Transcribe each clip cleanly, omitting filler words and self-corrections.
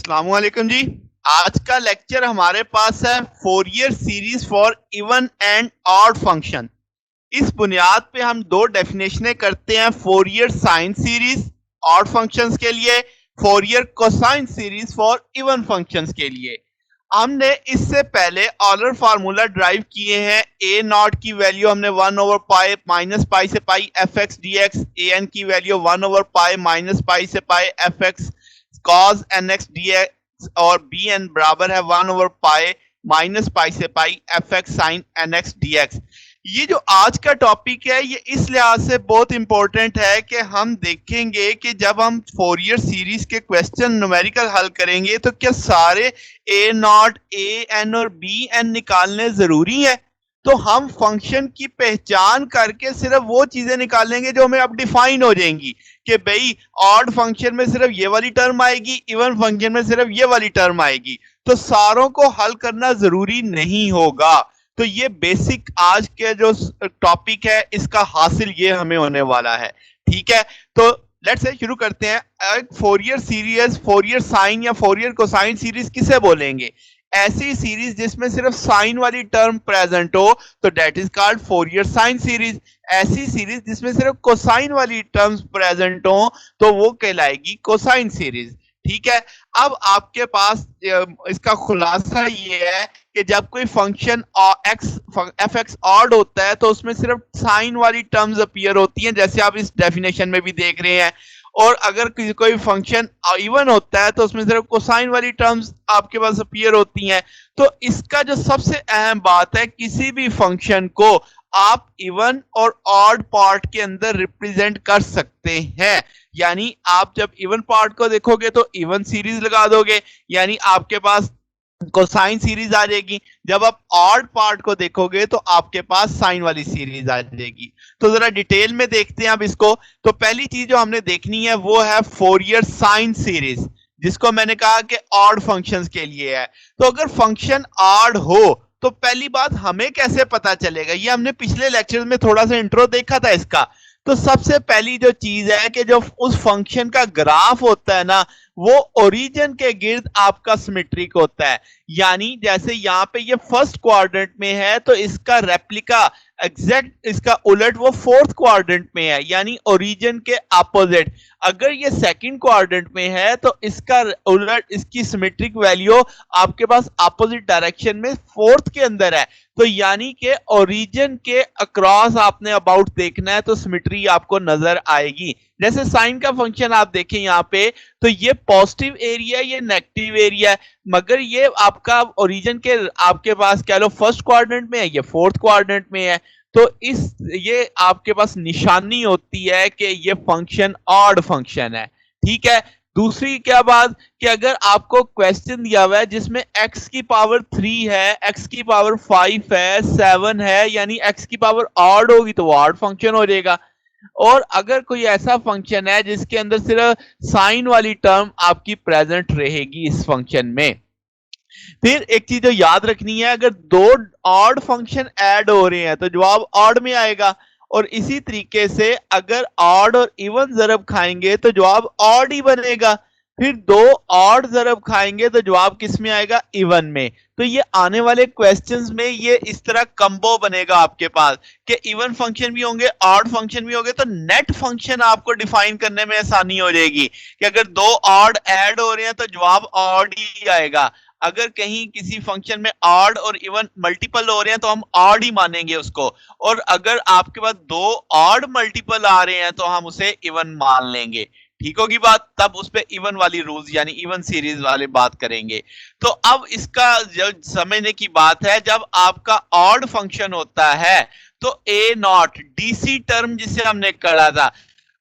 अस्सलाम वालेकुम जी। आज का लेक्चर हमारे पास है Fourier series for even and odd function. इस बुनियाद पे हम दो डेफिनेशनें करते हैं, Fourier sine series odd functions के लिए, Fourier cosine series for even functions के लिए। हमने इससे पहले ऑलर फार्मूला ड्राइव किए हैं। ए नॉट की वैल्यू हमने 1 ओवर पाई माइनस पाई से pi f x d x, a n की value 1 over pi minus pi से pi f x cos nx dx और bn बराबर है 1 ओवर पाई माइनस पाई से pi f x sine nx dx। ये जो आज का टॉपिक है ये इस लिहाज से बहुत इंपॉर्टेंट है कि हम देखेंगे कि जब हम फोरियर सीरीज के क्वेश्चन न्यूमेरिकल हल करेंगे तो क्या सारे ए नॉट ए एन और बी एन निकालने जरूरी है। तो हम फंक्शन की पहचान करके सिर्फ वो चीजें निकालेंगे जो हमें अब डिफाइन हो जाएंगी कि भाई ऑड फंक्शन में सिर्फ ये वाली टर्म आएगी, इवन फंक्शन में सिर्फ ये वाली टर्म आएगी, तो सारों को हल करना जरूरी नहीं होगा। तो ये बेसिक आज के जो टॉपिक है इसका हासिल ये हमें होने वाला है। ठीक है, तो लेट्स से शुरू करते हैं। फोरियर सीरीज, फोरियर साइन या फोरियर कोसाइन सीरीज किसे बोलेंगे? ऐसी सीरीज जिसमें सिर्फ साइन वाली टर्म प्रेजेंट हो तो that is called Fourier sine series. ऐसी सीरीज जिसमें सिर्फ कोसाइन वाली टर्म्स प्रेजेंट हो तो वो कहलाएगी कोसाइन सीरीज। ठीक है, अब आपके पास इसका खुलासा ये है कि जब कोई फंक्शन एफ एक्स ऑड होता है तो उसमें सिर्फ साइन वाली टर्म्स अपीयर होती हैं, जैसे आप इस डेफिनेशन में भी देख रहे हैं। और अगर कोई फंक्शन इवन होता है तो उसमें सिर्फ कोसाइन वाली टर्म्स आपके पास अपीयर होती हैं। तो इसका जो सबसे अहम बात है, किसी भी फंक्शन को आप इवन और ऑड पार्ट के अंदर रिप्रेजेंट कर सकते हैं। यानी आप जब इवन पार्ट को देखोगे तो इवन सीरीज लगा दोगे, यानी आपके पास कोसाइन सीरीज आ जाएगी। जब आप ऑड पार्ट को देखोगे तो आपके पास साइन वाली सीरीज आ जाएगी। तो जरा डिटेल में देखते हैं अब इसको। तो पहली चीज जो हमने देखनी है वो है फोरियर साइन सीरीज, जिसको मैंने कहा कि ऑड फंक्शंस के लिए है। तो अगर फंक्शन ऑड हो तो पहली बात हमें कैसे पता चलेगा, ये हमने पिछले लेक्चर में थोड़ा सा इंट्रो देखा था इसका। तो सबसे पहली जो चीज है कि जो उस फंक्शन का ग्राफ होता है ना, वो ओरिजिन के गिर्द आपका सिमेट्रिक होता है। यानी जैसे यहाँ पे ये फर्स्ट क्वाड्रेंट में है तो इसका रेप्लिका एग्जैक्ट इसका उलट वो फोर्थ क्वाड्रेंट में है, यानी ओरिजिन के अपोजिट। अगर ये सेकंड क्वाड्रेंट में है तो इसका उलट इसकी सिमेट्रिक वैल्यू आपके पास अपोजिट डायरेक्शन में फोर्थ के अंदर है। तो यानी कि ओरिजिन के अक्रॉस आपने अबाउट देखना है तो सिमेट्री आपको नजर आएगी। जैसे साइन का फंक्शन आप देखें यहाँ पे, तो ये पॉजिटिव एरिया, ये नेगेटिव एरिया है, मगर ये आपका ओरिजिन के आपके पास कह लो फर्स्ट क्वाड्रेंट में है, ये फोर्थ क्वाड्रेंट में है। तो ये आपके पास निशानी होती है कि ये फंक्शन ऑड फंक्शन है। ठीक है, दूसरी क्या बात कि अगर आपको क्वेश्चन दिया हुआ है जिसमें x की पावर 3 है, x की पावर 5 है, 7 है, यानी x की पावर ऑड होगी तो वो ऑड फंक्शन हो जाएगा। और अगर कोई ऐसा फंक्शन है जिसके अंदर सिर्फ साइन वाली टर्म आपकी प्रेजेंट रहेगी इस फंक्शन में। फिर एक चीज जो याद रखनी है, अगर दो ऑड फंक्शन ऐड हो रहे हैं तो जवाब ऑड में आएगा, और इसी तरीके से अगर ऑड और इवन ज़रब खाएंगे तो जवाब ऑड ही बनेगा। फिर दो ऑड ज़रब खाएंगे तो जवाब किस में आएगा? इवन में। तो ये आने वाले क्वेश्चंस में ये इस तरह कंबो बनेगा आपके पास कि इवन फंक्शन भी होंगे, ऑड फंक्शन भी होंगे, तो नेट फंक्शन आपको डिफाइन करने में आसानी हो जाएगी कि अगर दो ऑड ऐड हो रहे हैं तो जवाब ऑड ही आएगा। अगर कहीं किसी फंक्शन में ऑड और इवन मल्टीपल हो रहे हैं तो हम ऑड ही मानेंगे उसको, और अगर आपके पास दो ऑड मल्टीपल आ रहे हैं तो हम उसे इवन मान लेंगे। ठीक होगी बात, तब उस पे इवन वाली रूल्स यानी इवन सीरीज वाले बात करेंगे। तो अब इसका जो समझने की बात है, जब आपका ऑड फंक्शन होता है तो ए नॉट डीसी टर्म जिसे हमने कहा था,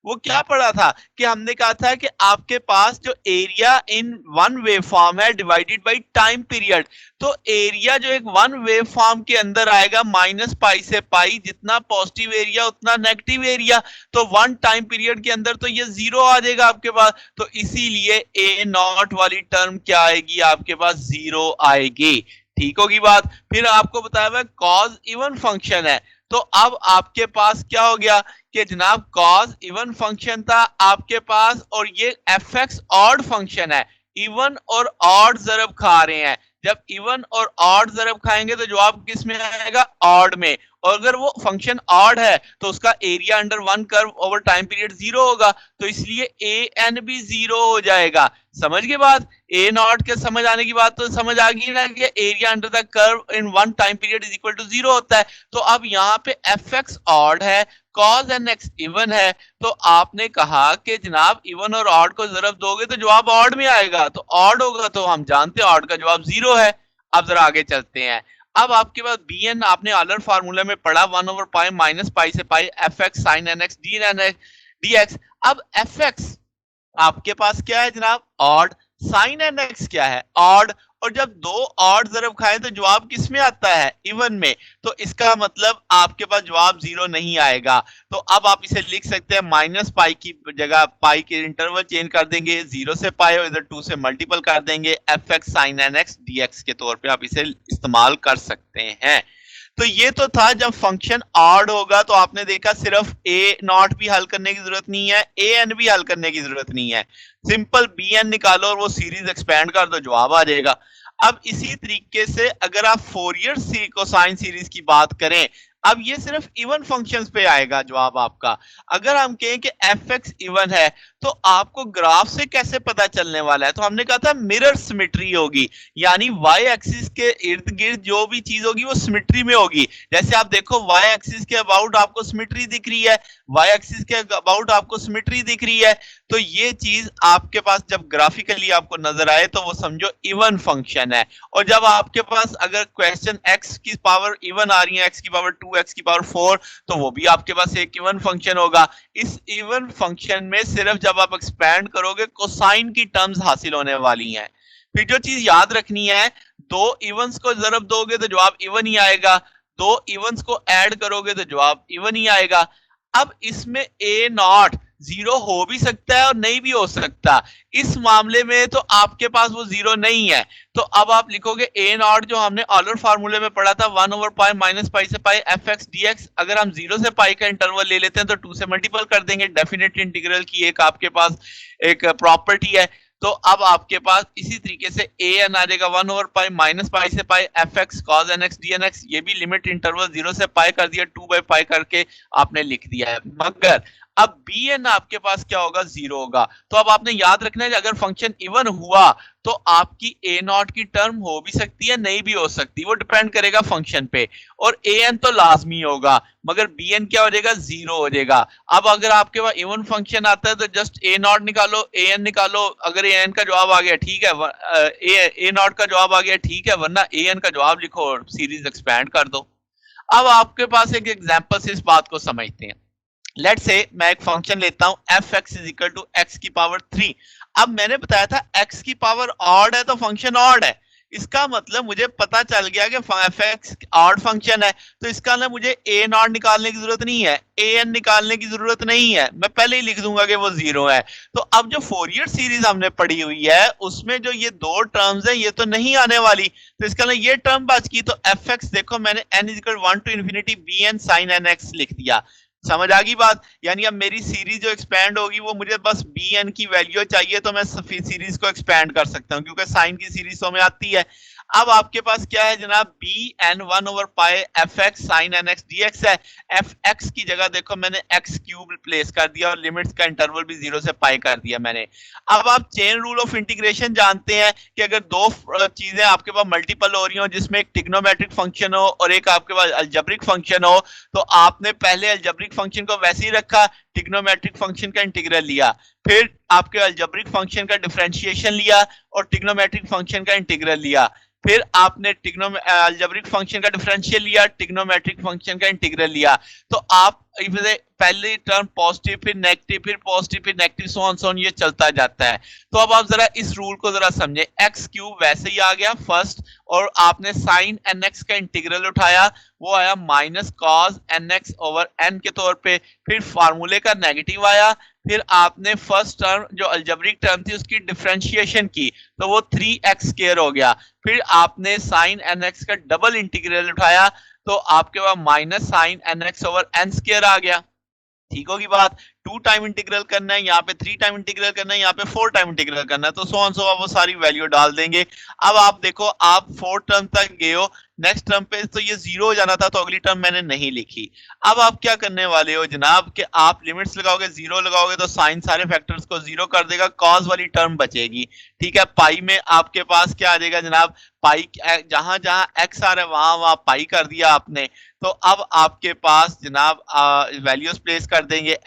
वो क्या पढ़ा था कि हमने कहा था कि आपके पास जो area in one wave form है डिवाइडेड बाय टाइम पीरियड, तो एरिया जो एक वन वेव फॉर्म के अंदर आएगा माइनस पाई से पाई, जितना पॉजिटिव एरिया उतना नेगेटिव एरिया, तो वन टाइम पीरियड के अंदर तो ये जीरो आ जाएगा आपके पास। तो इसीलिए ए नॉट वाली टर्म क्या आएगी आपके पास? जीरो आएगी। ठीक होगी बात। फिर आपको बताया हुआ कॉज इवन फंक्शन है, तो अब आपके पास क्या हो गया कि जनाब कॉज इवन फंक्शन था आपके पास और ये एफ एक्स ऑड फंक्शन है। इवन और ऑड ज़रब खा रहे हैं। जब इवन और ऑड ज़रब खाएंगे तो जवाब किस में आएगा? ऑड में। और अगर वो फंक्शन ऑड है तो उसका area under one curve over time period 0 होगा, तो इसलिए ए एन भी 0 हो जाएगा। समझ गए बात? ए नॉट के समझ आने की बात तो समझ आ गई ना कि area under the curve in one time period is equal to 0 होता है। तो अब यहाँ पे एफ एक्स ऑड है, कॉज एन एक्स इवन है, तो आपने कहा कि जनाब इवन और ऑड को ज़रब दोगे तो जवाब ऑड में आएगा, तो ऑड होगा, तो हम जानते हैं ऑड का जवाब 0 है। अब जरा आगे चलते हैं। अब आपके पास बी एन आपने ऑलर फार्मूला में पढ़ा 1 ओवर पाई माइनस पाई से pi f x sine n x d x. अब एफ एक्स आपके पास क्या है जनाब? ऑड। साइन एन एक्स क्या है? ऑड। और जब दो ऑड ज़रब खाएं तो जवाब किस में आता है? इवन में। तो इसका मतलब आपके पास जवाब 0 नहीं आएगा। तो अब आप इसे लिख सकते हैं माइनस पाई की जगह पाई के इंटरवल चेंज कर देंगे, 0 से पाई और इधर 2 से मल्टीपल कर देंगे, f x sine n x d x के तौर पे आप इसे इस्तेमाल कर सकते हैं। तो ये तो था जब फंक्शन ऑड होगा तो आपने देखा सिर्फ ए नॉट भी हल करने की जरूरत नहीं है, ए एन भी हल करने की जरूरत नहीं है, सिंपल बी एन निकालो और वो सीरीज एक्सपेंड कर दो, जवाब आ जाएगा। अब इसी तरीके से अगर आप फोरियर कोसाइन सीरीज की बात करें, अब ये सिर्फ इवन फंक्शंस पे आएगा जवाब आपका। अगर हम कहें कि एफ एक्स इवन है तो आपको ग्राफ से कैसे पता चलने वाला है? तो हमने कहा था मिरर सिमेट्री होगी, यानी वाई एक्सिस के इर्द गिर्द जो भी चीज होगी वो सिमेट्री में होगी। जैसे आप देखो वाई एक्सिस के अबाउट आपको सिमेट्री दिख रही है, वाई एक्सिस के अबाउट आपको सिमेट्री दिख रही है, तो ये चीज आपके पास जब ग्राफिकली आपको नजर आए तो वो समझो इवन फंक्शन है। और जब आपके पास अगर क्वेश्चन एक्स की पावर इवन आ रही है, एक्स की पावर 2 एक्स की पावर 4, तो वो भी आपके पास एक इवन फंक्शन होगा। इस इवन फंक्शन में सिर्फ जब आप एक्सपैंड करोगे कोसाइन की टर्म्स हासिल होने वाली हैं। फिर जो चीज याद रखनी है, दो इवन्स को जरब दोगे तो जवाब इवन ही आएगा, दो इवन्स को ऐड करोगे तो जवाब इवन ही आएगा। अब इसमें ए नॉट 0 हो भी सकता है और नहीं भी हो सकता, इस मामले में तो आपके पास वो 0 नहीं है। तो अब आप लिखोगे ए नॉट जो हमने ऑलर फार्मूले में पढ़ा था 1 ओवर पाई माइनस पाई से pi f x d x, अगर हम 0 से पाई का इंटरवल ले लेते हैं तो 2 से मल्टीपल कर देंगे, डेफिनेट इंटीग्रल की एक आपके पास एक प्रॉपर्टी है। तो अब आपके पास इसी तरीके से ए एन आ जाएगा 1 ओवर पाई माइनस पाई से pi f x cos n x d n x, ये भी लिमिट इंटरवल 0 से पाई कर दिया, 2 बाई पाई करके आपने लिख दिया है। मगर अब बी एन आपके पास क्या होगा? 0 होगा। तो अब आपने याद रखना है कि अगर फंक्शन इवन हुआ तो आपकी ए नॉट की टर्म हो भी सकती है, नहीं भी हो सकती, वो डिपेंड करेगा फंक्शन पे। और ए एन तो लाजमी होगा, मगर बी एन क्या हो जाएगा? 0 हो जाएगा। अब अगर आपके पास इवन फंक्शन आता है तो जस्ट ए नॉट निकालो, ए एन निकालो, अगर ए एन का जवाब आ गया ठीक है, ए नॉट का जवाब आ गया ठीक है, वरना ए एन का जवाब लिखो और सीरीज एक्सपैंड कर दो। अब आपके पास एक एग्जांपल से इस बात को समझते हैं। लेट्स से मैं एक फंक्शन लेता हूं f x is equal to x की पावर 3। अब मैंने बताया था एक्स की पावर ऑड है तो फंक्शन ऑड है, इसका मतलब मुझे पता चल गया कि एफ एक्स ऑड फंक्शन है, तो इसका ना मुझे ए नॉट निकालने की जरूरत नहीं है, ए एन निकालने की जरूरत नहीं है, मैं पहले ही लिख दूंगा कि वो 0 है। तो अब जो फोरियर सीरीज हमने पढ़ी हुई है उसमें जो ये दो टर्म्स हैं ये तो नहीं आने वाली, तो इसका ना ये टर्म बच गई। तो एफ एक्स देखो मैंने n is equal 1 to infinity b n sine n x लिख दिया। समझ आ गई बात? यानी अब मेरी सीरीज जो एक्सपैंड होगी वो मुझे बस बी एन की वैल्यू चाहिए तो मैं सीरीज को एक्सपैंड कर सकता हूं, क्योंकि साइन की सीरीज तो में आती है। अब आपके पास क्या है जनाब? B n 1 over pi f x sine n x d x है। एफ एक्स की जगह देखो मैंने एक्स क्यूब प्लेस कर दिया और लिमिट्स का इंटरवल भी 0 से पाई कर दिया मैंने। अब आप चेन रूल ऑफ इंटीग्रेशन जानते हैं कि अगर दो चीजें आपके पास मल्टीपल हो रही हो जिसमें एक ट्रिग्नोमेट्रिक फंक्शन हो और एक आपके पास अलजेब्रिक फंक्शन हो, तो आपने पहले अलजेब्रिक फंक्शन को वैसे ही रखा, ट्रिग्नोमेट्रिक फंक्शन का इंटीग्रल लिया, फिर आपके अलजेब्रिक फंक्शन का डिफरेंशिएशन लिया और ट्रिग्नोमेट्रिक फंक्शन का इंटीग्रल लिया, फिर आपने अलजेब्रिक फंक्शन का डिफरेंशियल लिया, ट्रिग्नोमेट्रिक फंक्शन का इंटीग्रल लिया। तो आप पहली टर्म पॉजिटिव फिर नेगेटिव फिर पॉजिटिव फिर नेगेटिव सो ऑन ये चलता जाता है। तो अब आप जरा इस रूल को जरा समझे, एक्स क्यूब वैसे ही आ गया फर्स्ट, और आपने साइन एन एक्स का इंटीग्रल उठाया, वो आया minus cos n x over n के तौर पे, फिर फार्मूले का नेगेटिव आया, फिर आपने फर्स्ट टर्म जो अलजेब्रिक टर्म थी उसकी डिफरेंशिएशन की तो वो 3x स्क्वायर हो गया, फिर आपने साइन एन एक्स का डबल इंटीग्रल उठाया तो आपके पास minus sine n x over n square आ गया। ठीक होगी बात? 2 टाइम इंटीग्रल करना है, यहाँ पे 3 टाइम इंटीग्रल करना है, यहाँ पे 4 टाइम इंटीग्रल करना है, तो सो ऑन सो आप वो सारी वैल्यू डाल देंगे। अब आप देखो आप 4 टर्म तक गए हो, नेक्स्ट टर्म पे तो ये 0 हो जाना था, तो अगली टर्म मैंने नहीं लिखी। अब आप क्या करने वाले हो जनाब कि आप लिमिट्स लगाओगे, 0 लगाओगे तो साइन सारे फैक्टर्स को 0 कर देगा, कॉस वाली टर्म बचेगी। ठीक है, पाई में आपके पास क्या आ जाएगा जनाब, पाई जहां जहां एक्स आ रहा है वहां वहां पाई कर दिया आपने। तो अब आपके पास जनाब वैल्यूज प्लेस कर देंगे,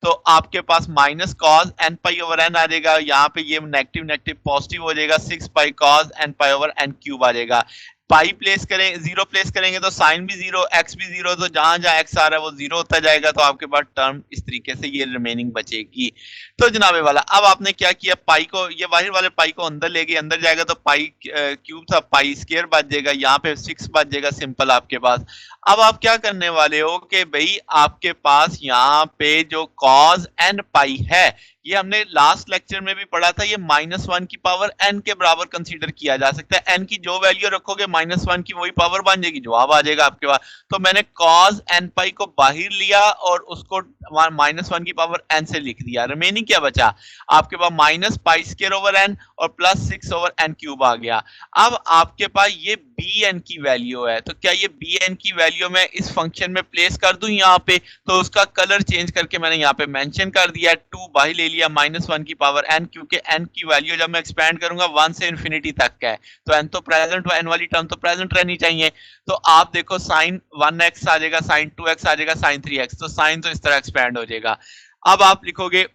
तो आपके पास minus cos n pi over n आ जाएगा, यहाँ पे ये नेगेटिव नेगेटिव पॉजिटिव हो जाएगा, 6 pi cos n pi over n cube आ जाएगा। पाई प्लेस करें, 0 प्लेस करेंगे तो साइन भी 0, एक्स भी 0, तो जहां जहां एक्स आ रहा है वो 0 होता जाएगा, तो आपके पास टर्म इस तरीके से ये रिमेनिंग बचेगी। तो जनाबे वाला अब आपने क्या किया, पाई को ये बाहर वाले पाई को अंदर ले गए, अंदर जाएगा तो पाई क्यूब था, पाई स्क्वायर बच जाएगा, यहाँ पे 6 बच जाएगा सिंपल आपके पास। अब आप क्या करने वाले हो कि भाई आपके पास यहाँ पे जो कॉस एन पाई है, ये हमने लास्ट लेक्चर में भी पढ़ा था, ये -1 की पावर n के बराबर कंसीडर किया जा सकता है। n की जो वैल्यू रखोगे -1 की वही पावर बन जाएगी, जवाब आ जाएगा आपके पास। तो मैंने cos n पाई को बाहर लिया और उसको -1 की पावर n से लिख दिया, रिमेनिंग क्या बचा आपके पास, minus pi square over n और प्लस 6 ओवर n क्यूब आ गया। अब आपके पास ये bn की वैल्यू है, तो क्या ये bn की वैल्यू मैं इस फंक्शन में प्लेस कर दूं यहाँ पे, तो उसका कलर चेंज करके मैंने यहाँ पे मेंशन कर दिया, 2 बाहर ले लिया, -1 की पावर n, क्योंकि n की वैल्यू जब मैं एक्सपेंड करूंगा 1 से इंफिनिटी तक का है, तो n तो प्रेजेंट, n वाली टर्म तो प्रेजेंट रहनी चाहिए। तो आप देखो साइन 1x आ जाएगा, साइन 2x आ जाएगा, साइन 3x, तो साइन तो इस तरह एक्सपेंड हो जाएगा। अब आप लिखोगे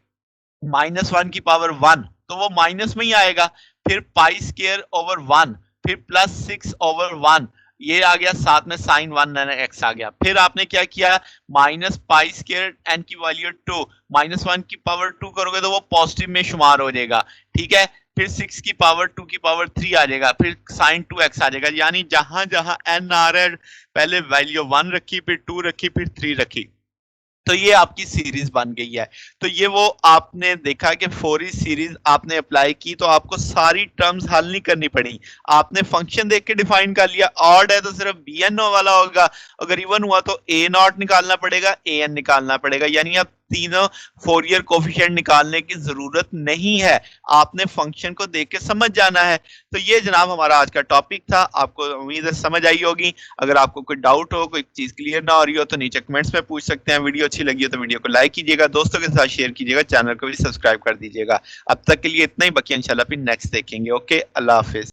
-1 की पावर 1, तो वो माइनस में ही आएगा, फिर पाई स्क्वायर ओवर 1, फिर प्लस 6 ओवर 1, ये आ गया, साथ में साइन 1x आ गया। फिर आपने क्या किया, माइनस पाई स्क्वायर n की वैल्यू 2, -1 की पावर 2 करोगे तो वो पॉजिटिव में शुमार हो जाएगा। ठीक है, फिर 6 की पावर 2 की पावर 3 आ जाएगा, फिर साइन 2x आ जाएगा, यानी जहां जहां n आ रहा है पहले वैल्यू 1 रखी, फिर 2 रखी, फिर 3 रखी, तो ये आपकी सीरीज बन गई है। तो ये वो आपने देखा कि फोरी सीरीज आपने अप्लाई की तो आपको सारी टर्म्स हल नहीं करनी पड़ी, आपने फंक्शन देख के डिफाइन कर लिया। ऑड है तो सिर्फ बी एन वाला होगा, अगर इवन हुआ तो ए नॉट निकालना पड़ेगा, ए एन निकालना पड़ेगा, यानी आप तीनों फोरियर कोफिशिएंट निकालने की जरूरत नहीं है, आपने फंक्शन को देख के समझ जाना है। तो ये जनाब हमारा आज का टॉपिक था, आपको उम्मीद है समझ आई होगी। अगर आपको कोई डाउट हो, कोई चीज क्लियर ना हो रही हो तो नीचे कमेंट्स में पूछ सकते हैं। वीडियो अच्छी लगी हो तो वीडियो को लाइक कीजिएगा, दोस्तों के साथ शेयर कीजिएगा, चैनल को भी सब्सक्राइब कर दीजिएगा। अब तक के लिए इतना ही, बाकी इंशाल्लाह फिर नेक्स्ट देखेंगे। ओके, अल्लाह हाफिज।